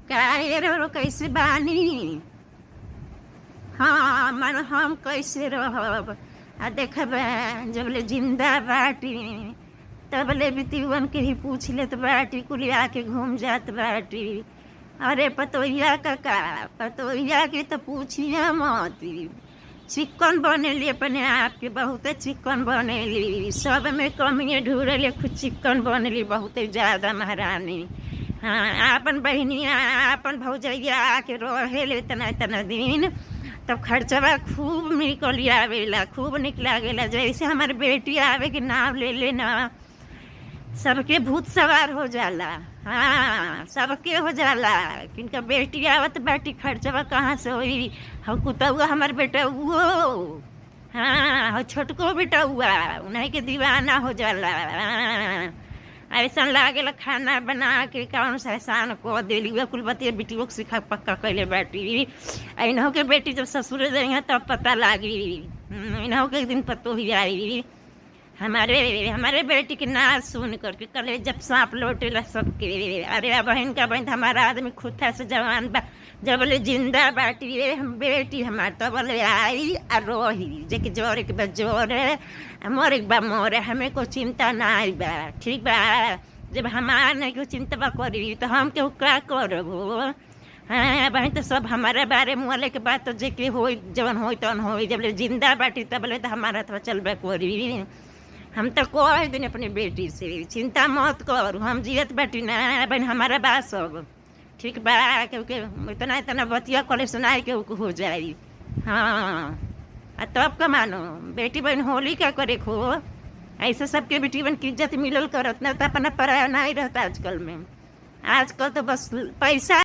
काहे रो कैसे बानी। हाँ मन हम कैसे रहब। आ देखब जबले जिंदा बाटी तबले बितिवन के ही पूछ लेत बाटी कुली आके घूम जात बाटी। अरे पतोहिया का पतोहिया के तो पूछिया मती। चिकन बनेली अपने आप के बहुते चिकन बनेली सब में कमिए ढूंढले खुद चिकन बनेली बहुते ज़्यादा महारानी। हाँ आपन बहनिया आपन भौजैया आके रहेले तना तना दिन तब खर्चवा खूब निकल आवेला खूब निक लागेला। जैसे हमारे बेटी आवे के नाम ले लेना सबके भूत सवार हो जाला। हाँ सबके हो जाला किनका बेटी आवत बेटी खर्चवा कहाँ से होई। हम कुतुआ हमार बेटा वो हाँ हो छोटको बेटा हुआ उन्हीं के दीवाना हो जाला। हाँ, ऐसा लागेला खाना बना के कौन सा एहसान को दिली वह कुल बतिया बेटी को सिखा पक्का कैले बेटी। इन्हों के बेटी जब ससुर जाइए तब पता लागी। इन्हों के एक दिन पतो ही आई हमारे बेटी के नाच सुन करके कल जब सांप लौटेला सबके। अरे बहन का बहन हमारा आदमी खुदा से जवान बा जबले जिंदा बाटी रे हम बेटी हमार तबले आई आ रही जेके जोरे के बा जोरे मोरे के बा मोरे हमें को चिंता ना आई बा ठीक बा। जब हमार नहीं को चिंता बा करी तो हम केहू का करबो। हाँ बहन तो सब हमारे बारे मुँह के बात तो जेके हो जवन हो तवन हो जबले जिंदा बाटी तबले तो हमारा तो चलबे करी। हम तो कह दिन अपनी बेटी से चिंता मत कर हम जियत बेटी ना बहन हमारा बात सब ठीक बा क्योंकि इतना इतना बतिया कॉलेज सुनाए के हो जाई। हाँ तब का मानो बेटी बहन होली क्या करे खो ऐसे सबके बेटी बहन की इज्जत मिलल करत ना तो अपना पराया नहीं रहता आजकल में। आजकल तो बस पैसा